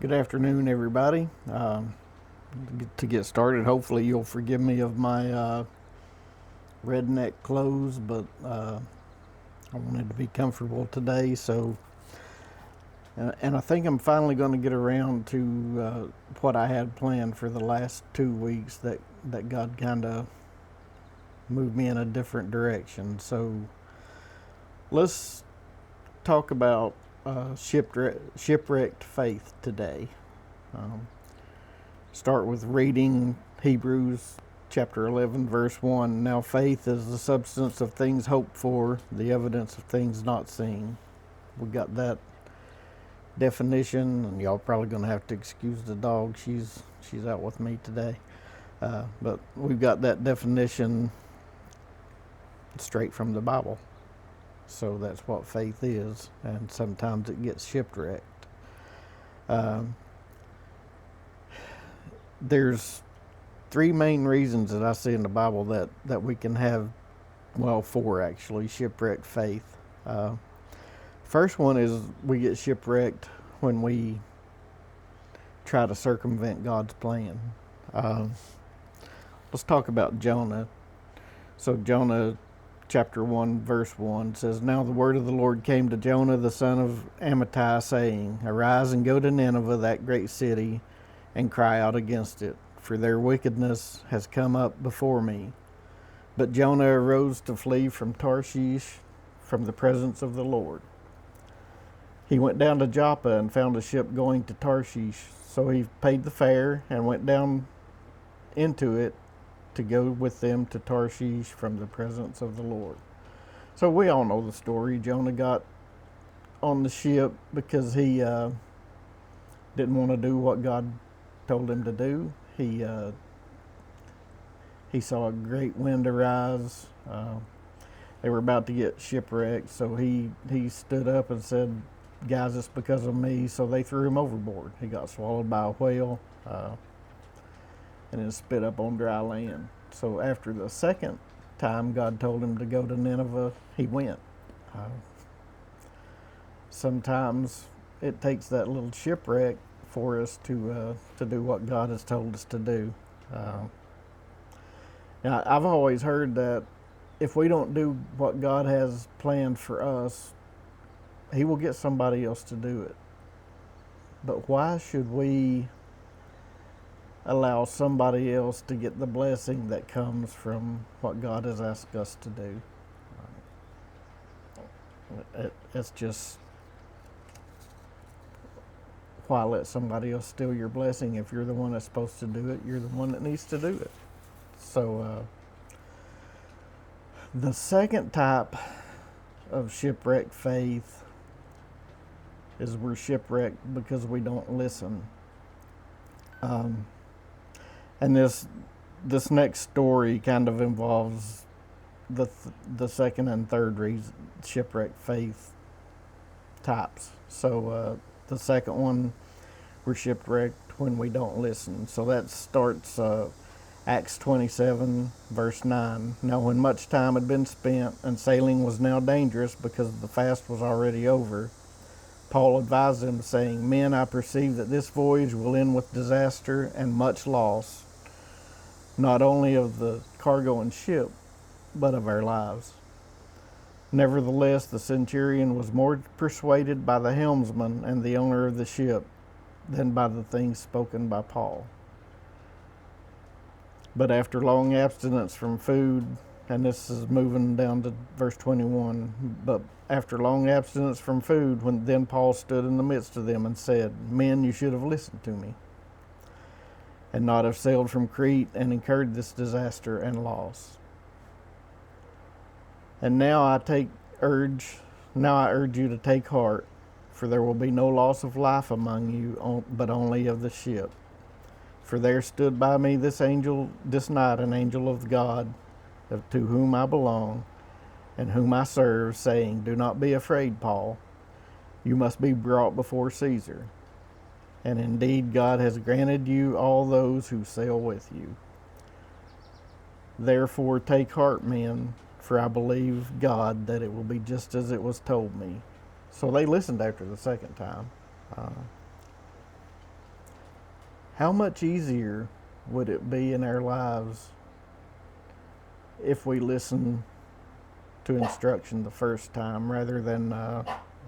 Good afternoon, everybody. To get started, hopefully you'll forgive me of my redneck clothes, but I wanted to be comfortable today. And I think I'm finally going to get around to what I had planned for the last 2 weeks. That God kind of moved me in a different direction. So let's talk about shipwrecked faith today. Um, Start with reading Hebrews chapter 11, verse 1. Now faith is the substance of things hoped for, the evidence of things not seen. We got that definition, and y'all probably going to have to excuse the dog. She's out with me today. But we've got that definition straight from the Bible. So that's what faith is, and sometimes it gets shipwrecked. There's three main reasons that I see in the Bible that we can have, well, four actually, shipwrecked faith. First one is we get shipwrecked when we try to circumvent God's plan. Let's talk about Jonah. So Jonah chapter 1 verse 1 says, Now the word of the Lord came to Jonah the son of Amittai, saying, Arise and go to Nineveh, that great city, and cry out against it, for their wickedness has come up before me. But Jonah arose to flee from Tarshish, from the presence of the Lord. He went down to Joppa and found a ship going to Tarshish, so he paid the fare and went down into it to go with them to Tarshish from the presence of the Lord. So we all know the story. Jonah got on the ship because he didn't want to do what God told him to do. He saw a great wind arise. They were about to get shipwrecked, so he stood up and said, Guys, it's because of me. So they threw him overboard. He got swallowed by a whale and then spit up on dry land. So after the second time God told him to go to Nineveh, he went. Sometimes it takes that little shipwreck for us to do what God has told us to do. Now, I've always heard that if we don't do what God has planned for us, He will get somebody else to do it. But why should we allow somebody else to get the blessing that comes from what God has asked us to do? It's just, why let somebody else steal your blessing? If you're the one that's supposed to do it, you're the one that needs to do it. So the second type of shipwrecked faith is we're shipwrecked because we don't listen. And this next story kind of involves the second and third reason, shipwrecked faith types. So the second one, we're shipwrecked when we don't listen. So that starts Acts 27, verse 9. Now when much time had been spent and sailing was now dangerous because the fast was already over, Paul advised them, saying, Men, I perceive that this voyage will end with disaster and much loss, not only of the cargo and ship, but of our lives. Nevertheless, the centurion was more persuaded by the helmsman and the owner of the ship than by the things spoken by Paul. But after long abstinence from food, and this is moving down to verse 21, but after long abstinence from food, then Paul stood in the midst of them and said, Men, you should have listened to me, and not have sailed from Crete and incurred this disaster and loss. And now I urge you to take heart, for there will be no loss of life among you, but only of the ship. For there stood by me this night an angel of God, to whom I belong, and whom I serve, saying, Do not be afraid, Paul. You must be brought before Caesar. And indeed God has granted you all those who sail with you. Therefore take heart, men, for I believe God that it will be just as it was told me. So they listened after the second time. how much easier would it be in our lives if we listen to instruction the first time rather than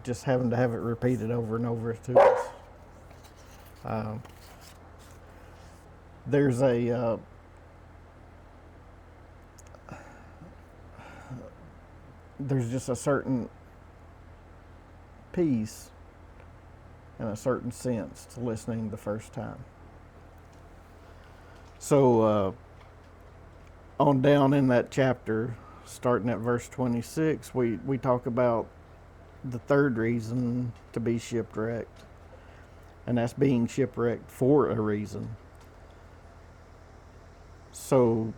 just having to have it repeated over and over to us? There's a there's just a certain peace and a certain sense to listening the first time. So on down in that chapter, starting at verse 26, we talk about the third reason to be shipwrecked, and that's being shipwrecked for a reason. So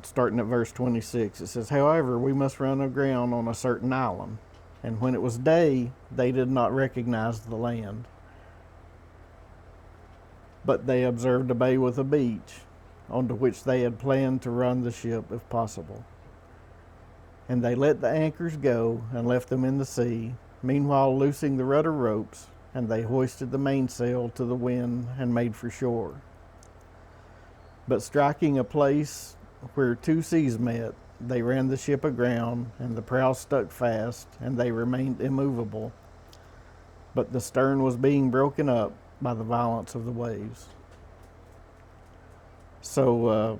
starting at verse 26, it says, "However, we must run aground on a certain island. And when it was day, they did not recognize the land. But they observed a bay with a beach, onto which they had planned to run the ship if possible. And they let the anchors go and left them in the sea, meanwhile loosing the rudder ropes, and they hoisted the mainsail to the wind and made for shore. But striking a place where two seas met, they ran the ship aground, and the prow stuck fast, and they remained immovable. But the stern was being broken up by the violence of the waves." So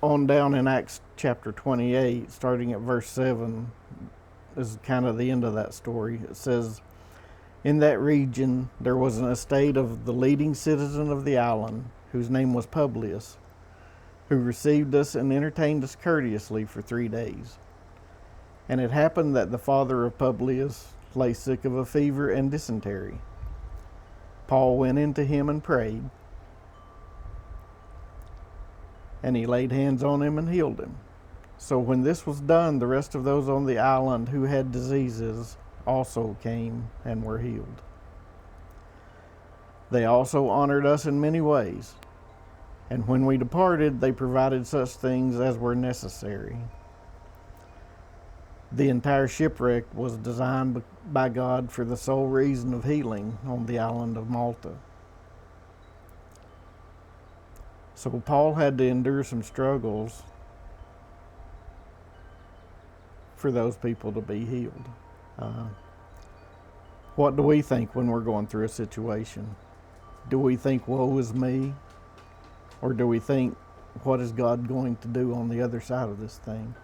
on down in Acts chapter 28, starting at verse 7, is kind of the end of that story. It says, "In that region there was an estate of the leading citizen of the island, whose name was Publius, who received us and entertained us courteously for 3 days. And it happened that the father of Publius lay sick of a fever and dysentery. Paul went into him and prayed, and he laid hands on him and healed him. So when this was done, the rest of those on the island who had diseases also came and were healed. They also honored us in many ways. And when we departed, they provided such things as were necessary." The entire shipwreck was designed by God for the sole reason of healing on the island of Malta. So Paul had to endure some struggles for those people to be healed. What do we think when we're going through a situation? Do we think, woe is me? Or do we think, what is God going to do on the other side of this thing?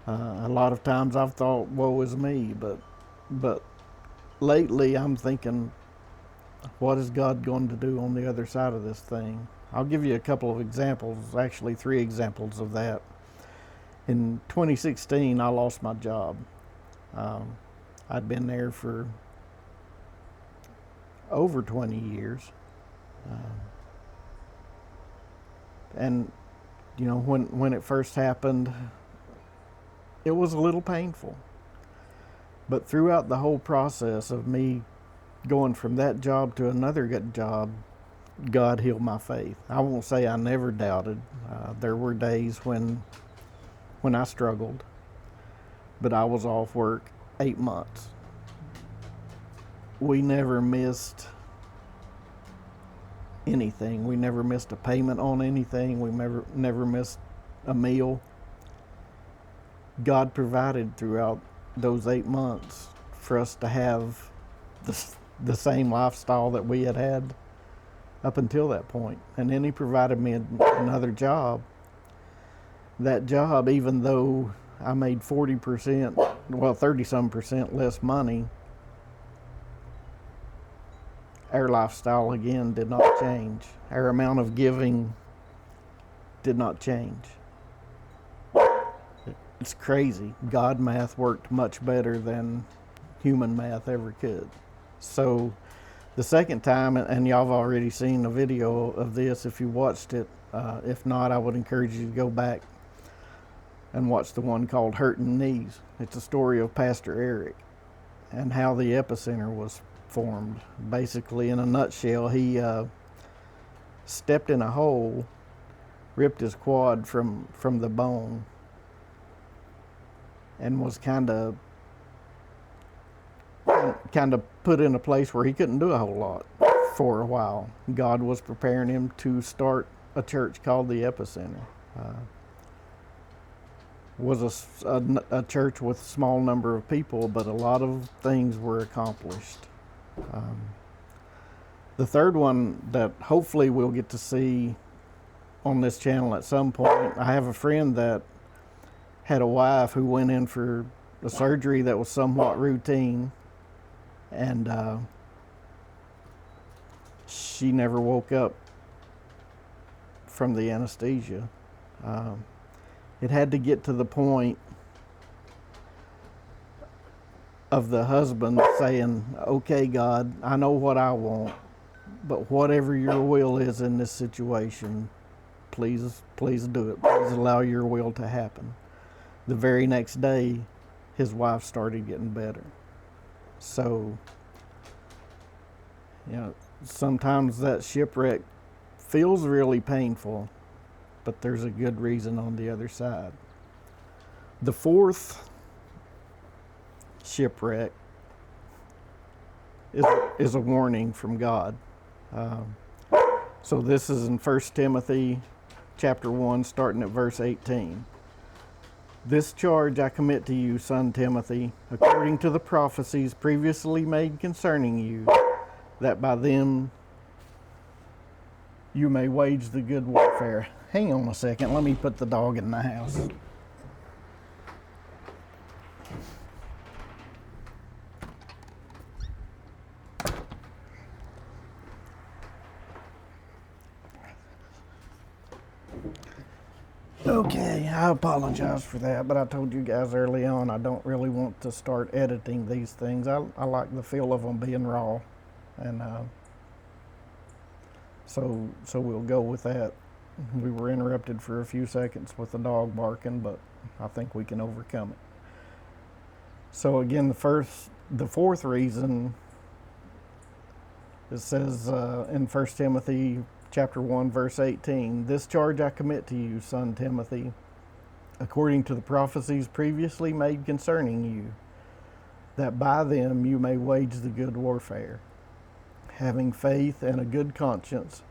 A lot of times I've thought, woe is me, but lately I'm thinking, what is God going to do on the other side of this thing? I'll give you a couple of examples, actually 3 examples of that. In 2016, I lost my job. I'd been there for over 20 years. And, you know, when it first happened, it was a little painful. But throughout the whole process of me going from that job to another good job, God healed my faith. I won't say I never doubted. There were days when I struggled, but I was off work 8 months. We never missed anything. We never missed a payment on anything. We never missed a meal. God provided throughout those 8 months for us to have the same lifestyle that we had had up until that point. And then he provided me another job. That job, even though I made 40%, well, 30-some% less money, our lifestyle again did not change. Our amount of giving did not change. It's crazy. God math worked much better than human math ever could. So the second time, and y'all have already seen a video of this if you watched it. If not, I would encourage you to go back and watch the one called Hurting Knees. It's a story of Pastor Eric and how the epicenter was formed. Basically, in a nutshell, he stepped in a hole, ripped his quad from the bone, and was kind of kind of put in a place where he couldn't do a whole lot for a while. God was preparing him to start a church called the Epicenter. Was a church with a small number of people, but a lot of things were accomplished. The third one that hopefully we'll get to see on this channel at some point, I have a friend that had a wife who went in for a surgery that was somewhat routine, and she never woke up from the anesthesia. It had to get to the point of the husband saying, "Okay, God, I know what I want, but whatever your will is in this situation, please do it. Please allow your will to happen." The very next day, his wife started getting better. So, sometimes that shipwreck feels really painful, but there's a good reason on the other side. The fourth shipwreck is a warning from God. So this is in 1 Timothy chapter 1, starting at verse 18. "This charge I commit to you, son Timothy, according to the prophecies previously made concerning you, that by them you may wage the good warfare." Hang on a second, let me put the dog in the house. Okay, I apologize for that, but I told you guys early on I don't really want to start editing these things. I like the feel of them being raw, and so we'll go with that. We were interrupted for a few seconds with the dog barking, but I think we can overcome it. So again, the fourth reason, it says in 1 Timothy chapter 1, verse 18, "This charge I commit to you, son Timothy, according to the prophecies previously made concerning you, that by them you may wage the good warfare, having faith and a good conscience,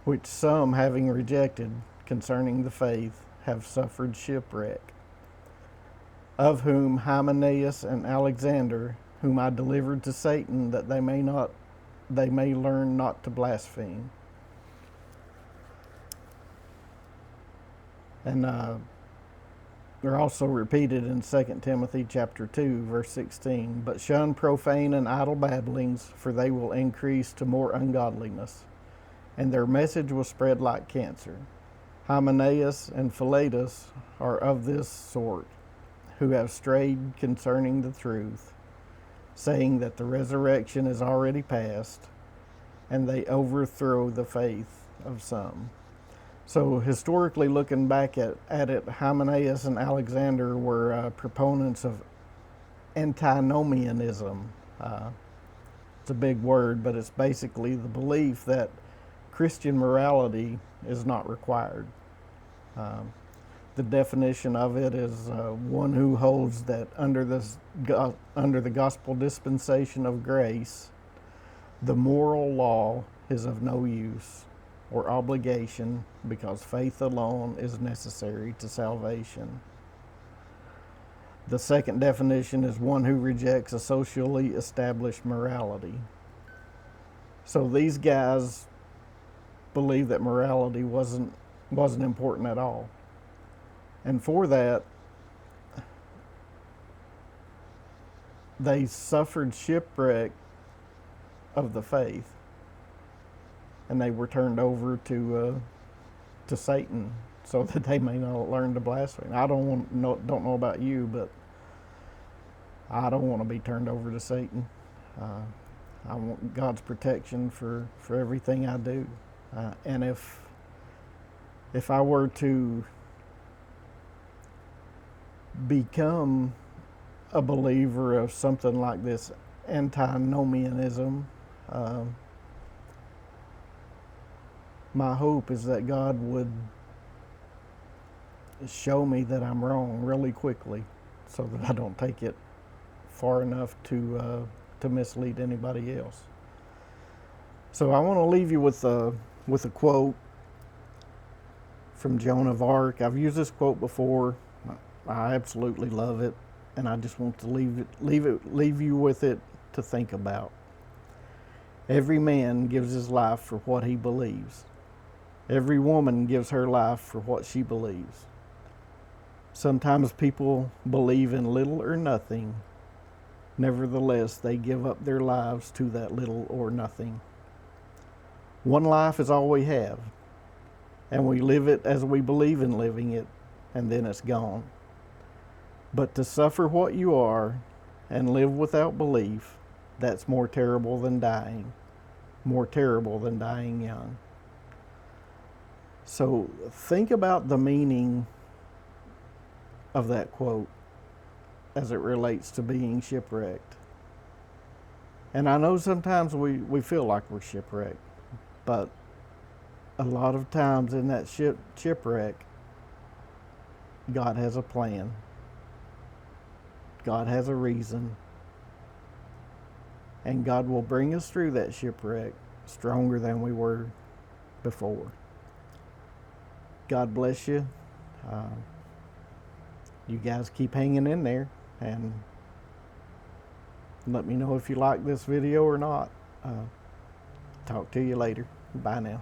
which some, having rejected concerning the faith, have suffered shipwreck, of whom Hymenaeus and Alexander, whom I delivered to Satan, that they may learn not to blaspheme." And they're also repeated in 2 Timothy chapter 2, verse 16. "But shun profane and idle babblings, for they will increase to more ungodliness, and their message will spread like cancer. Hymenaeus and Philetus are of this sort, who have strayed concerning the truth, saying that the resurrection is already past, and they overthrow the faith of some." So historically, looking back at it, Hymenaeus and Alexander were proponents of antinomianism. It's a big word, but it's basically the belief that Christian morality is not required. The definition of it is one who holds that under the gospel dispensation of grace, the moral law is of no use or obligation, because faith alone is necessary to salvation. The second definition is one who rejects a socially established morality. So these guys believe that morality wasn't important at all. And for that, they suffered shipwreck of the faith, and they were turned over to Satan, so that they may not learn to blaspheme. I don't know about you, but I don't want to be turned over to Satan. I want God's protection for everything I do. And if I were to become a believer of something like this antinomianism, my hope is that God would show me that I'm wrong really quickly, so that I don't take it far enough to to mislead anybody else. So I want to leave you with a quote from Joan of Arc. I've used this quote before. I absolutely love it, and I just want to leave you with it to think about. Every man gives his life for what he believes. Every woman gives her life for what she believes. Sometimes people believe in little or nothing. Nevertheless, they give up their lives to that little or nothing. One life is all we have, and we live it as we believe in living it, and then it's gone. But to suffer what you are and live without belief, that's more terrible than dying, more terrible than dying young. So think about the meaning of that quote as it relates to being shipwrecked. And I know sometimes we feel like we're shipwrecked, but a lot of times in that shipwreck, God has a plan. God has a reason. And God will bring us through that shipwreck stronger than we were before. God bless you. You guys keep hanging in there, and let me know if you like this video or not. Talk to you later. Bye now.